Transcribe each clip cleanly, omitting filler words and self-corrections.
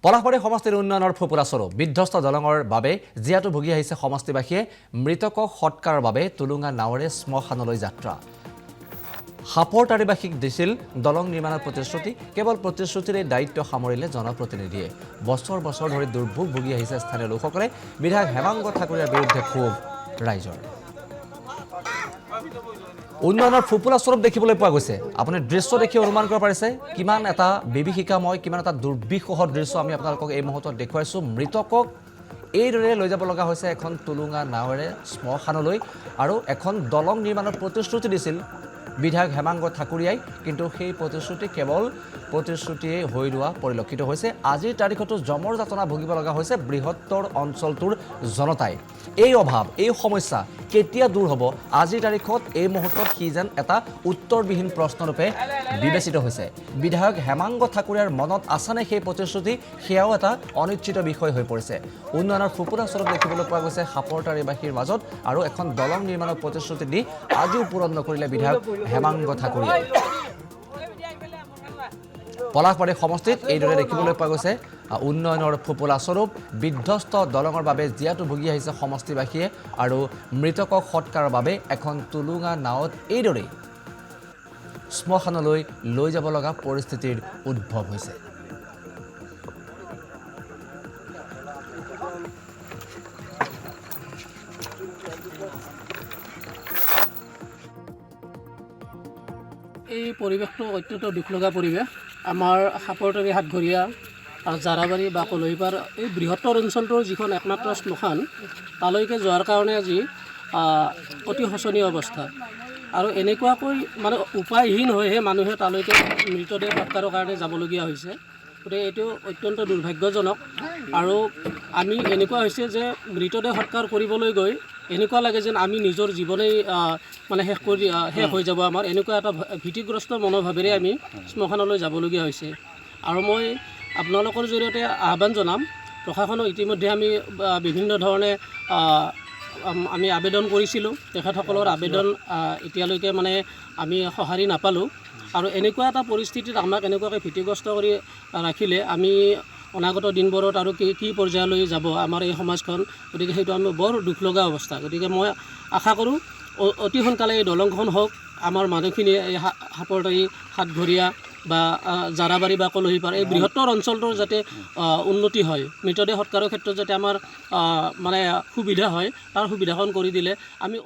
পলাশবাৰী সমষ্টিৰ উন্নয়নৰ ফুপুৰা স্বৰূপ বিধ্বস্ত দলঙৰ বাবে জিয়াটো ভুগি আহিছে সমষ্টিবাসীয়ে মৃতকক সৎকাৰৰ বাবে টুলুঙা নাৱেৰে শ্মশানলৈ যাত্ৰা হাপৰ তাৰিবাসীক দিছিল দলং নিৰ্মাণৰ প্ৰতিশ্ৰুতি কেৱল প্ৰতিশ্ৰুতিৰে দায়িত্ব সামৰিলে জনপ্ৰতিনিধিয়ে বছৰ বছৰ ধৰি দুৰ্ভোগ ভুগি আহিছে স্থানীয় লোকসকলে বিধায়ক হেমাংগ ঠাকুৰীয়াৰ বিৰুদ্ধে ক্ষোভ ৰাইজৰ উন্নয়নৰ ফুপুৰা স্বৰূপ দেখিবলৈ পোৱা গৈছে আপুনি দৃশ্য দেখি অনুমান কৰিব পাৰিছে কিমান এটা বিভীষিকাময় কিমান এটা দুৰ্বিষহ দৃশ্য আমি আপোনালোকক এই মুহূৰ্তত দেখুৱাইছো মৃতকক এইদৰে লৈ যাব লগা হৈছে এখন টুলুঙা নাৱেৰে শ্মশানলৈ আৰু এখন দলং নিৰ্মাণৰ প্ৰতিশ্ৰুতি দিছিল বিধায়ক হেমাংগ ঠাকুৰীয়াই কিন্তু সেই প্ৰতিশ্ৰুতি কেৱল প্ৰতিশ্ৰুতিয়ে হৈ ৰোৱা পৰিলক্ষিত হৈছে আজিৰ তাৰিখতো জমৰ যাতনা ভুগিব লগা হৈছে বৃহত্তৰ অঞ্চলটোৰ জনতাই এই অভাৱ এই সমস্যা কেতিয়া দূৰ হ'ব আজিৰ তাৰিখত এই মুহূৰ্তত কি যেন এটা উত্তৰবিহীন প্ৰশ্নৰূপে বিবেচিত হৈছে বিধায়ক হেমাংগ ঠাকুৰীয়াৰ মনত আছানে সেই প্ৰতিশ্ৰুতি সেয়াও এটা অনিশ্চিত বিষয় হৈ পৰিছে উন্নয়নৰ ফুপুৰা স্বৰূপ দেখিবলৈ পোৱা গৈছে হাপৰ তাৰিবাসীৰ মাজত আৰু এখন দলং নিৰ্মাণৰ প্ৰতিশ্ৰুতি দি আজিও পূৰণ নকৰিলে বিধায়ক হেমাংগ ঠাকুৰীয়াই পলাশবাৰী সমষ্টিত এইদৰে দেখিবলৈ পোৱা গৈছে উন্নয়নৰ ফুপুৰা স্বৰূপ বিধ্বস্ত দলঙৰ বাবে জিয়াটো ভুগি আহিছে সমষ্টিবাসীয়ে আৰু মৃতকক সৎকাৰৰ বাবে এখন টুলুঙা নাৱত এইদৰে শ্মশানলৈ লৈ যাব লগা পৰিস্থিতিৰ উদ্ভৱ হৈছে এই পৰিৱেশটো অত্যন্ত দুখ লগা পৰিৱেশ আমাৰ সাপৰতৰী হাতঘৰীয়া আৰু জাৰাবাৰী বা কলহিপাৰ এই বৃহত্তৰ অঞ্চলটোৰ যিখন একমাত্ৰ শ্মশান তালৈকে যোৱাৰ কাৰণে আজি অতি শোচনীয় অৱস্থা আৰু এনেকুৱাকৈ মানে উপায়হীন হৈহে মানুহে তালৈকে মৃতদেহ সৎকাৰৰ কাৰণে যাবলগীয়া হৈছে গতিকে এইটো অত্যন্ত দুৰ্ভাগ্যজনক আৰু আমি এনেকুৱা হৈছে যে মৃতদেহ সৎকাৰ কৰিবলৈ গৈ এনেকুৱা লাগে যেন আমি নিজৰ জীৱনেই মানে শেষ হৈ যাব আমাৰ এনেকুৱা এটা ভীতিগ্ৰস্ত মনোভাৱেৰে আমি শ্মশানলৈ যাবলগীয়া হৈছে আৰু মই আপোনালোকৰ জৰিয়তে আহ্বান জনাম প্ৰশাসনক ইতিমধ্যে আমি বিভিন্ন ধৰণে আমি আবেদন কৰিছিলোঁ তেখেতসকলৰ আবেদন এতিয়ালৈকে মানে আমি সঁহাৰি নাপালোঁ আৰু এনেকুৱা এটা পৰিস্থিতিত আমাক এনেকুৱাকৈ ভীতিগ্ৰস্ত কৰি ৰাখিলে আমি অনাগত দিনবোৰত আৰু কি পৰ্যায়লৈ যাব আমাৰ এই সমাজখন গতিকে সেইটো আমি বৰ দুখ লগা অৱস্থা গতিকে মই আশা কৰোঁ অতি সোনকালে এই দলংখন হওক আমাৰ মানুহখিনিয়ে এই সাপৰতাৰী হাতঘৰীয়া বা জাৰাবাৰী বা কলহিপাৰ এই বৃহত্তৰ অঞ্চলটোৰ যাতে উন্নতি হয় মৃতদেহ সৎকাৰৰ ক্ষেত্ৰত যাতে আমাৰ মানে সুবিধা হয় তাৰ সুবিধাখন কৰি দিলে আমি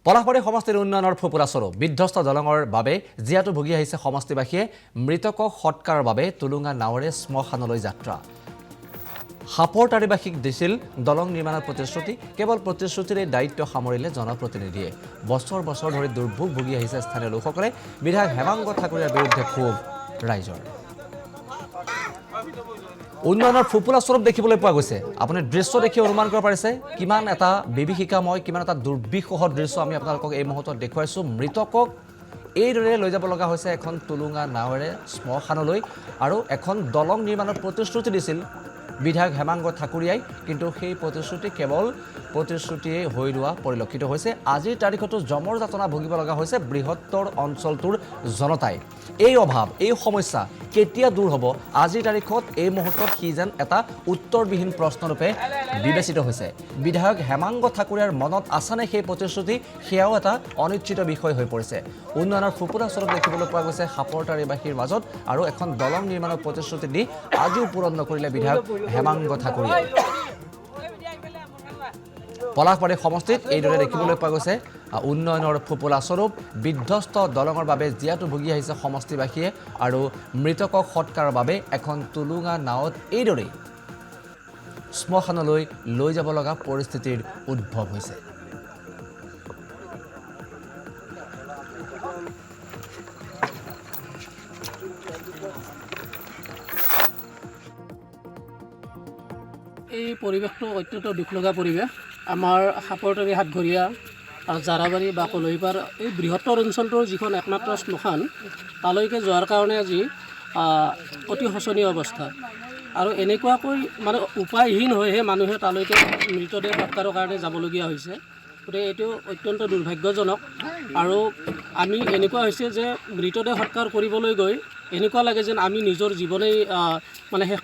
পলাশবাৰী সমষ্টিৰ উন্নয়নৰ ফুপুৰা স্বৰূপ বিধ্বস্ত দলঙৰ বাবে জিয়াটো ভুগি আহিছে সমষ্টিবাসীয়ে মৃতকক সৎকাৰৰ বাবে টুলুঙা নাৱেৰে শ্মশানলৈ যাত্ৰা হাপৰ তাৰিবাসীক দিছিল দলং নিৰ্মাণৰ প্ৰতিশ্ৰুতি কেৱল প্ৰতিশ্ৰুতিৰে দায়িত্ব সামৰিলে জনপ্ৰতিনিধিয়ে বছৰ বছৰ ধৰি দুৰ্ভোগ ভুগি আহিছে স্থানীয় লোকসকলে বিধায়ক হেমাংগ ঠাকুৰীয়াৰ বিৰুদ্ধে ক্ষোভ ৰাইজৰ উন্নয়নৰ ফুপুৰা স্বৰূপ দেখিবলৈ পোৱা গৈছে আপুনি দৃশ্য দেখি অনুমান কৰিব পাৰিছে কিমান এটা বিভীষিকাময় কিমান এটা দুৰ্বিষহ দৃশ্য আমি আপোনালোকক এই মুহূৰ্তত দেখুৱাইছো মৃতকক এইদৰে লৈ যাব লগা হৈছে এখন টুলুঙা নাৱেৰে শ্মশানলৈ আৰু এখন দলং নিৰ্মাণৰ প্ৰতিশ্ৰুতি দিছিল বিধায়ক হেমাংগ ঠাকুৰীয়াই কিন্তু সেই প্ৰতিশ্ৰুতি কেৱল প্ৰতিশ্ৰুতিয়ে হৈ ৰোৱা পৰিলক্ষিত হৈছে আজিৰ তাৰিখতো জমৰ যাতনা ভুগিব লগা হৈছে বৃহত্তৰ অঞ্চলটোৰ জনতাই এই অভাৱ এই সমস্যা কেতিয়া দূৰ হ'ব আজিৰ তাৰিখত এই মুহূৰ্তত কি যেন এটা উত্তৰবিহীন প্ৰশ্নৰূপে বিবেচিত হৈছে বিধায়ক হেমাংগ ঠাকুৰীয়াৰ মনত আছানে সেই প্ৰতিশ্ৰুতি সেয়াও এটা অনিশ্চিত বিষয় হৈ পৰিছে উন্নয়নৰ ফুপুৰা স্বৰূপ দেখিবলৈ পোৱা গৈছে হাপৰ তাৰিবাসীৰ মাজত আৰু এখন দলং নিৰ্মাণৰ প্ৰতিশ্ৰুতি দি আজিও পূৰণ নকৰিলে বিধায়ক হেমাংগ ঠাকুৰীয়াই পলাশবাৰী সমষ্টিত এইদৰে দেখিবলৈ পোৱা গৈছে উন্নয়নৰ ফুপুৰা স্বৰূপ বিধ্বস্ত দলঙৰ বাবে জিয়াটো ভুগি আহিছে সমষ্টিবাসীয়ে আৰু মৃতকক সৎকাৰৰ বাবে এখন টুলুঙা নাৱত এইদৰে শ্মশানলৈ লৈ যাব লগা পৰিস্থিতিৰ উদ্ভৱ হৈছে এই পৰিৱেশটো অত্যন্ত দুখ লগা পৰিৱেশ আমাৰ সাপৰতৰী হাতঘৰীয়া আৰু জাৰাবাৰী বা কলহিপাৰ এই বৃহত্তৰ অঞ্চলটোৰ যিখন একমাত্ৰ শ্মশান তালৈকে যোৱাৰ কাৰণে আজি অতি শোচনীয় অৱস্থা আৰু এনেকুৱাকৈ মানে উপায়হীন হৈহে মানুহে তালৈকে মৃতদেহ সৎকাৰৰ কাৰণে যাবলগীয়া হৈছে গতিকে এইটো অত্যন্ত দুৰ্ভাগ্যজনক আৰু আমি এনেকুৱা হৈছে যে মৃতদেহ সৎকাৰ কৰিবলৈ গৈ এনেকুৱা লাগে যেন আমি নিজৰ জীৱনেই মানে শেষ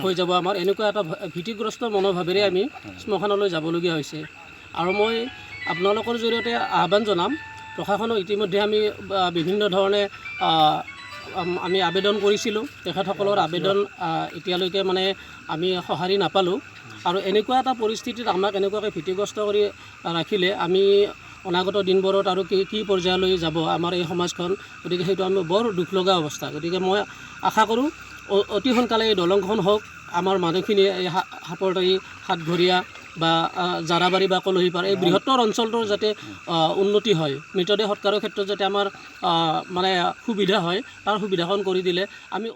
হৈ যাব আমাৰ, এনেকুৱা এটা ভীতিগ্ৰস্ত মনোভাৱেৰে আমি শ্মশানলৈ যাবলগীয়া হৈছে। আৰু মই আপোনালোকৰ জৰিয়তে আহ্বান জনাম, প্ৰশাসনক ইতিমধ্যে আমি বিভিন্ন ধৰণে আমি আবেদন কৰিছিলোঁ, তেখেতসকলৰ আবেদন এতিয়ালৈকে মানে আমি সঁহাৰি নাপালোঁ। আৰু এনেকুৱা এটা পৰিস্থিতিত আমাক এনেকুৱাকৈ ভীতিগ্ৰস্ত কৰি ৰাখিলে আমি অনাগত দিনবোৰত আৰু কি পৰ্যায়লৈ যাব আমাৰ এই সমাজখন, গতিকে সেইটো আমি বৰ দুখ লগা অৱস্থা। গতিকে মই আশা কৰোঁ অতি সোনকালে এই দলংখন হওক, আমাৰ মানুহখিনিয়ে এই সাপৰতাৰী, সাতঘৰীয়া বা জাৰাবাৰী বা কলহীপাৰ এই বৃহত্তৰ অঞ্চলটোৰ যাতে উন্নতি হয়, মৃতদেহ সৎকাৰৰ ক্ষেত্ৰত যাতে আমাৰ মানে সুবিধা হয়, তাৰ সুবিধাখন কৰি দিলে আমি